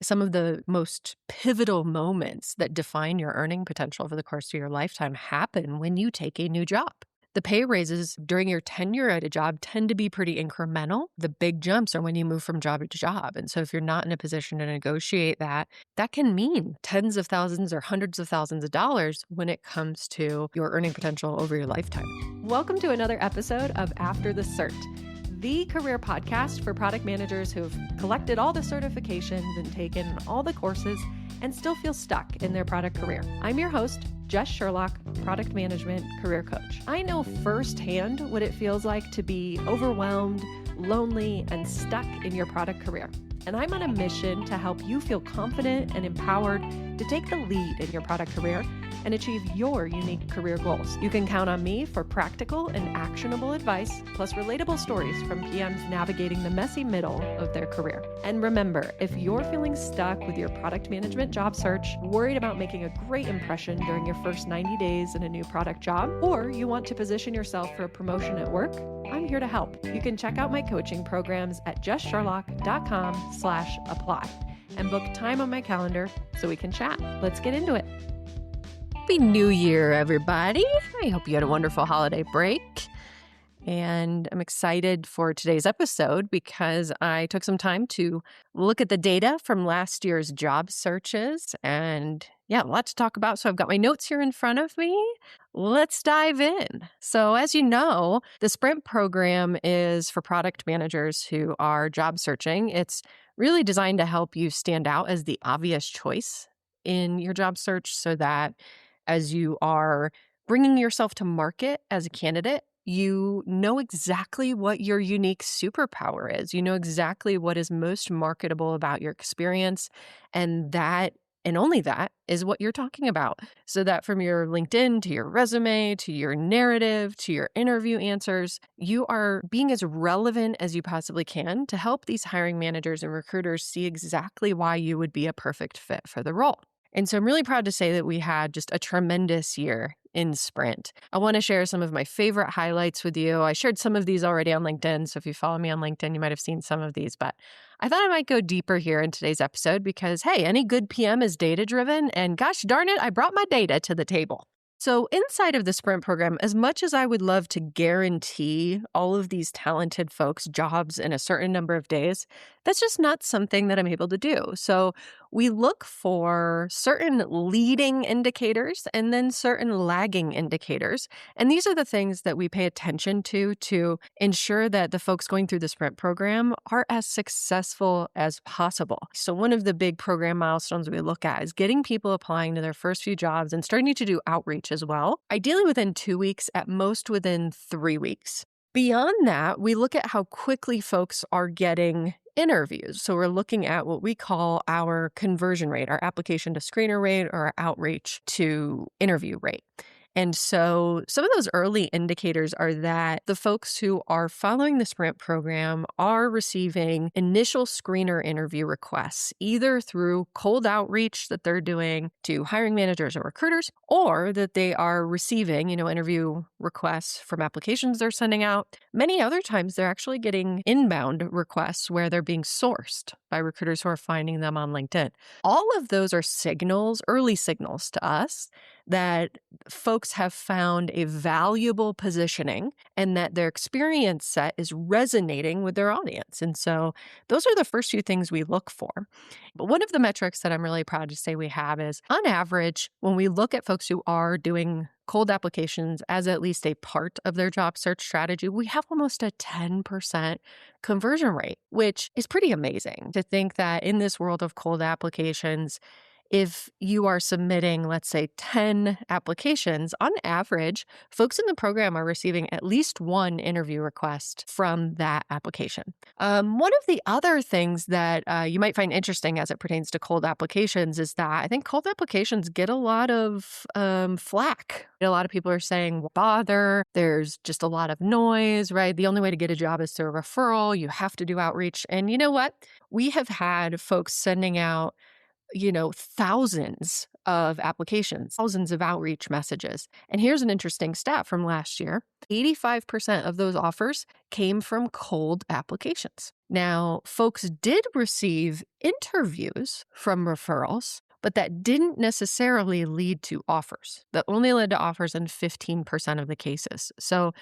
some of the most pivotal moments that define your earning potential over the course of your lifetime happen when you take a new job. The pay raises during your tenure at a job tend to be pretty incremental. The big jumps are when you move from job to job. And so if you're not in a position to negotiate that, that can mean tens of thousands or hundreds of thousands of dollars when it comes to your earning potential over your lifetime. Welcome to another episode of After the Cert, the career podcast for product managers who've collected all the certifications and taken all the courses and still feel stuck in their product career. I'm your host, Jess Sherlock, product management career coach. I know firsthand what it feels like to be overwhelmed, lonely, and stuck in your product career. And I'm on a mission to help you feel confident and empowered to take the lead in your product career and achieve your unique career goals. You can count on me for practical and actionable advice, plus relatable stories from PMs navigating the messy middle of their career. And remember, if you're feeling stuck with your product management job search, worried about making a great impression during your first 90 days in a new product job, or you want to position yourself for a promotion at work, I'm here to help. You can check out my coaching programs at jesssherlock.com/apply and book time on my calendar so we can chat. Let's get into it. Happy New Year, everybody. I hope you had a wonderful holiday break. And I'm excited for today's episode because I took some time to look at the data from last year's job searches. And yeah, a lot to talk about. So I've got my notes here in front of me. Let's dive in. So as you know, the Sprint program is for product managers who are job searching. It's really designed to help you stand out as the obvious choice in your job search so that as you are bringing yourself to market as a candidate, you know exactly what your unique superpower is. You know exactly what is most marketable about your experience, and that, and only that, is what you're talking about. So that from your LinkedIn to your resume, to your narrative, to your interview answers, you are being as relevant as you possibly can to help these hiring managers and recruiters see exactly why you would be a perfect fit for the role. And so I'm really proud to say that we had just a tremendous year in Sprint. I want to share some of my favorite highlights with you. I shared some of these already on LinkedIn, so if you follow me on LinkedIn, you might have seen some of these, but I thought I might go deeper here in today's episode because, hey, any good PM is data-driven, and gosh darn it, I brought my data to the table. So inside of the Sprint program, as much as I would love to guarantee all of these talented folks jobs in a certain number of days, that's just not something that I'm able to do. So we look for certain leading indicators and then certain lagging indicators. And these are the things that we pay attention to ensure that the folks going through the Sprint program are as successful as possible. So one of the big program milestones we look at is getting people applying to their first few jobs and starting to do outreach as well, ideally within 2 weeks, at most within 3 weeks. Beyond that, we look at how quickly folks are getting interviews. So we're looking at what we call our conversion rate, our application to screener rate, or our outreach to interview rate. And so some of those early indicators are that the folks who are following the Sprint program are receiving initial screener interview requests, either through cold outreach that they're doing to hiring managers or recruiters, or that they are receiving, interview requests from applications they're sending out. Many other times, they're actually getting inbound requests where they're being sourced by recruiters who are finding them on LinkedIn. All of those are signals, early signals to us that folks have found a valuable positioning and that their experience set is resonating with their audience. And so those are the first few things we look for. But one of the metrics that I'm really proud to say we have is, on average, when we look at folks who are doing cold applications as at least a part of their job search strategy, we have almost a 10% conversion rate, which is pretty amazing to think that in this world of cold applications, if you are submitting, let's say, 10 applications, on average, folks in the program are receiving at least one interview request from that application. One of the other things that you might find interesting as it pertains to cold applications is that I think cold applications get a lot of flack. A lot of people are saying, bother, there's just a lot of noise, right? The only way to get a job is through a referral. You have to do outreach. And you know what? We have had folks sending out thousands of applications, thousands of outreach messages. And here's an interesting stat from last year. 85% of those offers came from cold applications. Now, folks did receive interviews from referrals, but that didn't necessarily lead to offers. That only led to offers in 15% of the cases. So,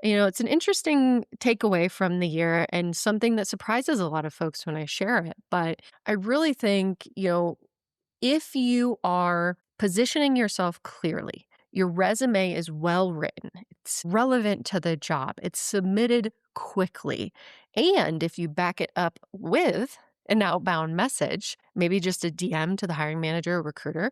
it's an interesting takeaway from the year and something that surprises a lot of folks when I share it. But I really think, if you are positioning yourself clearly, your resume is well written, it's relevant to the job, it's submitted quickly. And if you back it up with an outbound message, maybe just a DM to the hiring manager or recruiter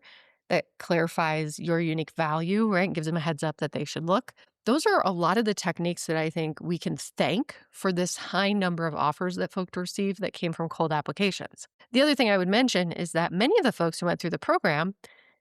that clarifies your unique value, right? And gives them a heads up that they should look. Those are a lot of the techniques that I think we can thank for this high number of offers that folks received that came from cold applications. The other thing I would mention is that many of the folks who went through the program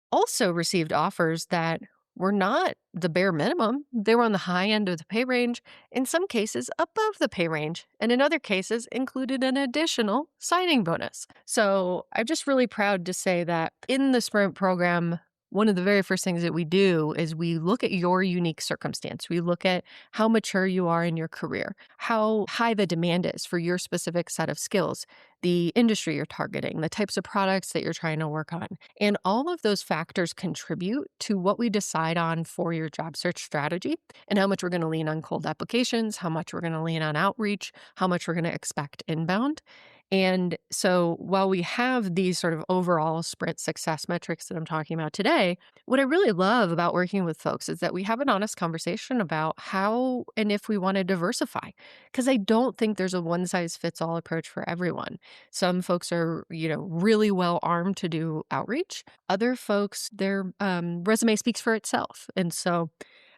also received offers that were not the bare minimum. They were on the high end of the pay range, in some cases above the pay range, and in other cases included an additional signing bonus. So I'm just really proud to say that in the Sprint program, one of the very first things that we do is we look at your unique circumstance. We look at how mature you are in your career, how high the demand is for your specific set of skills, the industry you're targeting, the types of products that you're trying to work on. And all of those factors contribute to what we decide on for your job search strategy and how much we're going to lean on cold applications, how much we're going to lean on outreach, how much we're going to expect inbound. And so while we have these sort of overall sprint success metrics that I'm talking about today, what I really love about working with folks is that we have an honest conversation about how and if we want to diversify. Because I don't think there's a one size fits all approach for everyone. Some folks are, really well armed to do outreach. Other folks, their resume speaks for itself. And so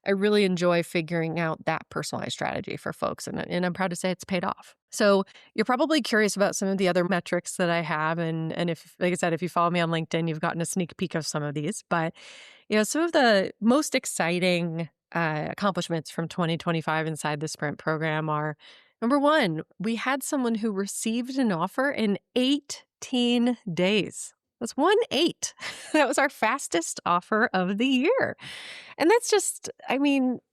I really enjoy figuring out that personalized strategy for folks. And I'm proud to say it's paid off. So you're probably curious about some of the other metrics that I have. And if, like I said, if you follow me on LinkedIn, you've gotten a sneak peek of some of these. But, some of the most exciting accomplishments from 2025 inside the Sprint program are, number one, we had someone who received an offer in 18 days. That's 1-8. That was our fastest offer of the year. And that's just,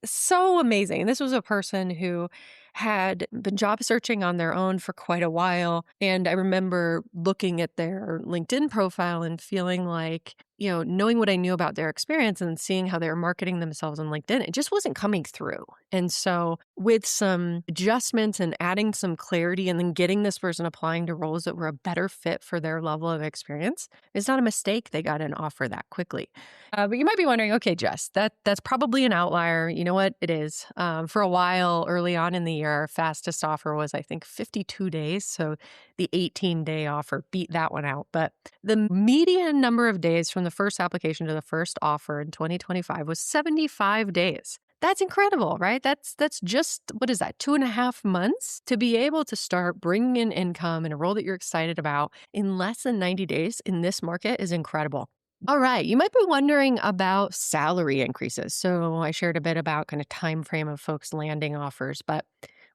so amazing. And this was a person who had been job searching on their own for quite a while. And I remember looking at their LinkedIn profile and feeling like, knowing what I knew about their experience and seeing how they were marketing themselves on LinkedIn, it just wasn't coming through. And so with some adjustments and adding some clarity and then getting this person applying to roles that were a better fit for their level of experience, it's not a mistake they got an offer that quickly. But you might be wondering, okay, Jess, that's probably an outlier. You know what? It is. For a while early on in the year, our fastest offer was, I think, 52 days. So the 18-day offer beat that one out. But the median number of days from the first application to the first offer in 2025 was 75 days. That's incredible, right? That's just, what is that, 2.5 months to be able to start bringing in income in a role that you're excited about in less than 90 days in this market is incredible. All right, you might be wondering about salary increases. So I shared a bit about kind of time frame of folks landing offers, but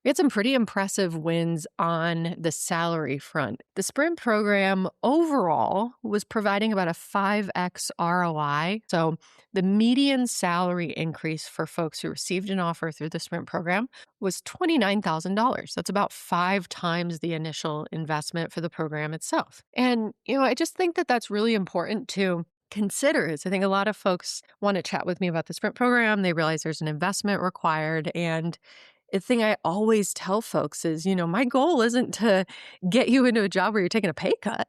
we had some pretty impressive wins on the salary front. The Sprint program overall was providing about a 5x ROI. So the median salary increase for folks who received an offer through the Sprint program was $29,000. That's about 5 times the initial investment for the program itself. And, I just think that that's really important to consider. Is I think a lot of folks want to chat with me about the Sprint program. They realize there's an investment required. And the thing I always tell folks is, my goal isn't to get you into a job where you're taking a pay cut.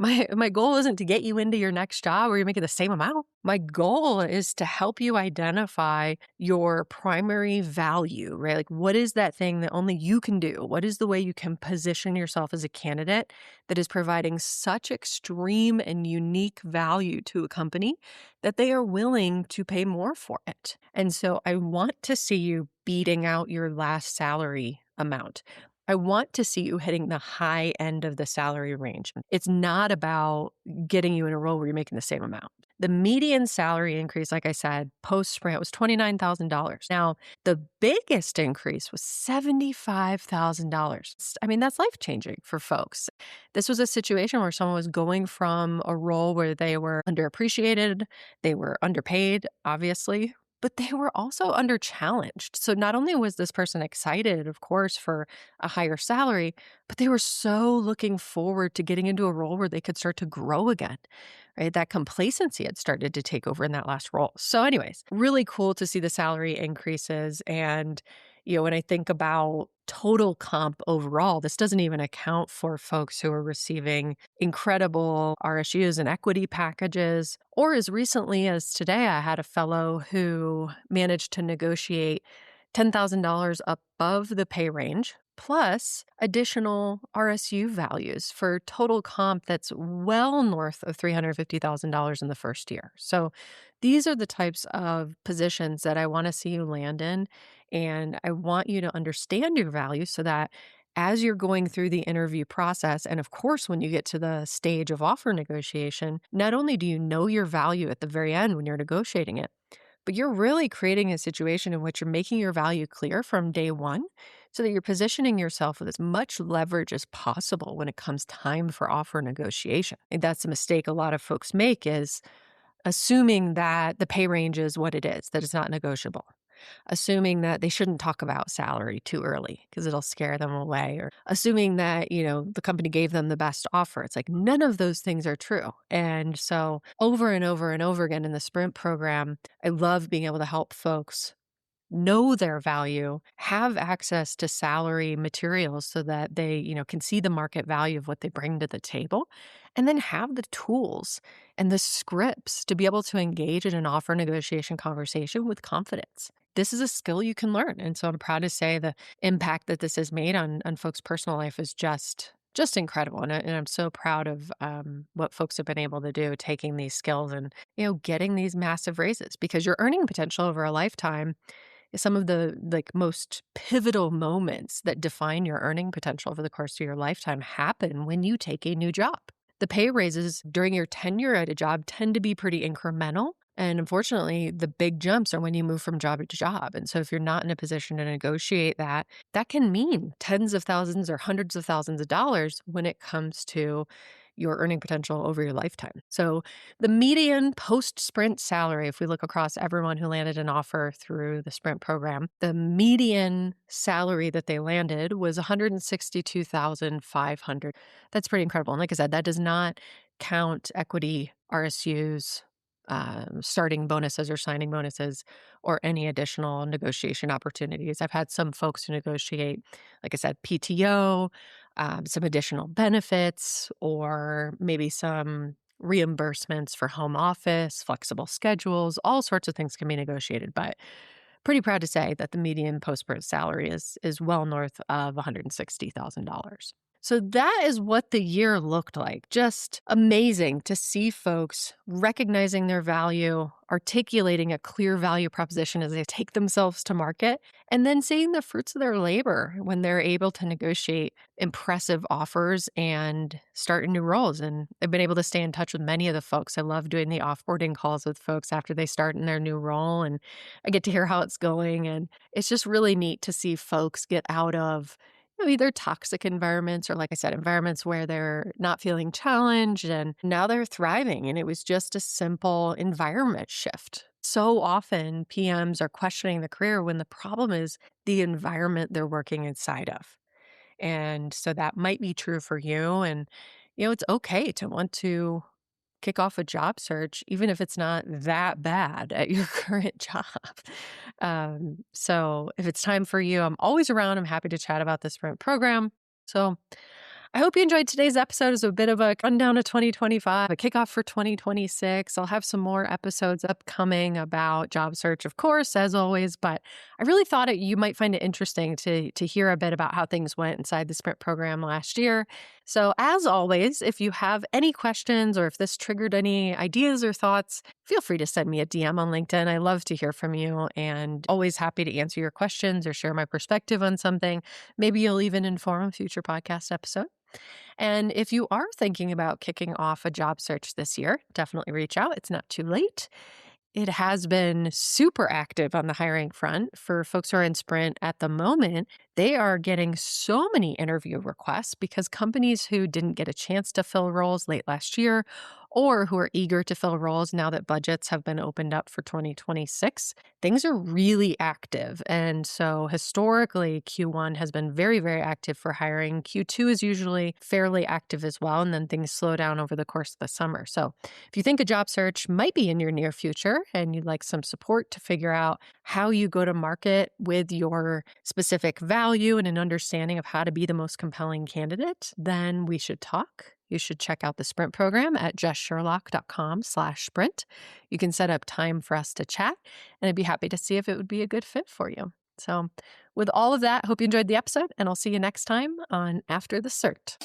My goal isn't to get you into your next job where you're making the same amount. My goal is to help you identify your primary value, right? Like, what is that thing that only you can do? What is the way you can position yourself as a candidate that is providing such extreme and unique value to a company that they are willing to pay more for it? And so I want to see you beating out your last salary amount. I want to see you hitting the high end of the salary range. It's not about getting you in a role where you're making the same amount. The median salary increase, like I said, post sprint was $29,000. Now, the biggest increase was $75,000. I mean, that's life changing for folks. This was a situation where someone was going from a role where they were underappreciated, they were underpaid, obviously, but they were also under challenged. So not only was this person excited, of course, for a higher salary, but they were so looking forward to getting into a role where they could start to grow again, right? That complacency had started to take over in that last role. So, anyways, really cool to see the salary increases. And, when I think about total comp overall, this doesn't even account for folks who are receiving incredible RSUs and equity packages. Or as recently as today, I had a fellow who managed to negotiate $10,000 above the pay range, plus additional RSU values for total comp that's well north of $350,000 in the first year. So these are the types of positions that I want to see you land in. And I want you to understand your value so that as you're going through the interview process, and of course, when you get to the stage of offer negotiation, not only do you know your value at the very end when you're negotiating it, but you're really creating a situation in which you're making your value clear from day one so that you're positioning yourself with as much leverage as possible when it comes time for offer negotiation. And that's a mistake a lot of folks make is assuming that the pay range is what it is, that it's not negotiable. Assuming that they shouldn't talk about salary too early because it'll scare them away, or assuming that, the company gave them the best offer. It's like none of those things are true. And so over and over and over again in the sprint program, I love being able to help folks know their value, have access to salary materials so that they, can see the market value of what they bring to the table, and then have the tools and the scripts to be able to engage in an offer negotiation conversation with confidence. This is a skill you can learn. And so I'm proud to say the impact that this has made on folks' personal life is just incredible. And I'm so proud of what folks have been able to do, taking these skills and, getting these massive raises, because your earning potential over a lifetime is some of the most pivotal moments that define your earning potential over the course of your lifetime happen when you take a new job. The pay raises during your tenure at a job tend to be pretty incremental. And unfortunately, the big jumps are when you move from job to job. And so if you're not in a position to negotiate that, that can mean tens of thousands or hundreds of thousands of dollars when it comes to your earning potential over your lifetime. So the median post-sprint salary, if we look across everyone who landed an offer through the sprint program, the median salary that they landed was $162,500. That's pretty incredible. And like I said, that does not count equity, RSUs, starting bonuses or signing bonuses, or any additional negotiation opportunities. I've had some folks who negotiate, like I said, PTO, some additional benefits, or maybe some reimbursements for home office, flexible schedules, all sorts of things can be negotiated. But pretty proud to say that the median post-sprint salary is well north of $160,000. So that is what the year looked like. Just amazing to see folks recognizing their value, articulating a clear value proposition as they take themselves to market, and then seeing the fruits of their labor when they're able to negotiate impressive offers and start new roles. And I've been able to stay in touch with many of the folks. I love doing the offboarding calls with folks after they start in their new role, and I get to hear how it's going. And it's just really neat to see folks get out of either toxic environments or, like I said, environments where they're not feeling challenged and now they're thriving. And it was just a simple environment shift. So often PMs are questioning the career when the problem is the environment they're working inside of. And so that might be true for you. And, it's okay to want to kick off a job search, even if it's not that bad at your current job. So if it's time for you, I'm always around. I'm happy to chat about the sprint program. So I hope you enjoyed today's episode as a bit of a rundown of 2025, a kickoff for 2026. I'll have some more episodes upcoming about job search, of course, as always, but I really thought you might find it interesting to hear a bit about how things went inside the sprint program last year, So, as always, if you have any questions or if this triggered any ideas or thoughts, feel free to send me a DM on LinkedIn. I love to hear from you and always happy to answer your questions or share my perspective on something. Maybe you'll even inform a future podcast episode. And if you are thinking about kicking off a job search this year, definitely reach out. It's not too late. It has been super active on the hiring front for folks who are in Sprint at the moment. They are getting so many interview requests because companies who didn't get a chance to fill roles late last year or who are eager to fill roles now that budgets have been opened up for 2026, things are really active. And so historically, Q1 has been very, very active for hiring. Q2 is usually fairly active as well. And then things slow down over the course of the summer. So if you think a job search might be in your near future and you'd like some support to figure out how you go to market with your specific value and an understanding of how to be the most compelling candidate, then we should talk. You should check out the Sprint program at jesssherlock.com/sprint. You can set up time for us to chat, and I'd be happy to see if it would be a good fit for you. So with all of that, hope you enjoyed the episode, and I'll see you next time on After the Cert.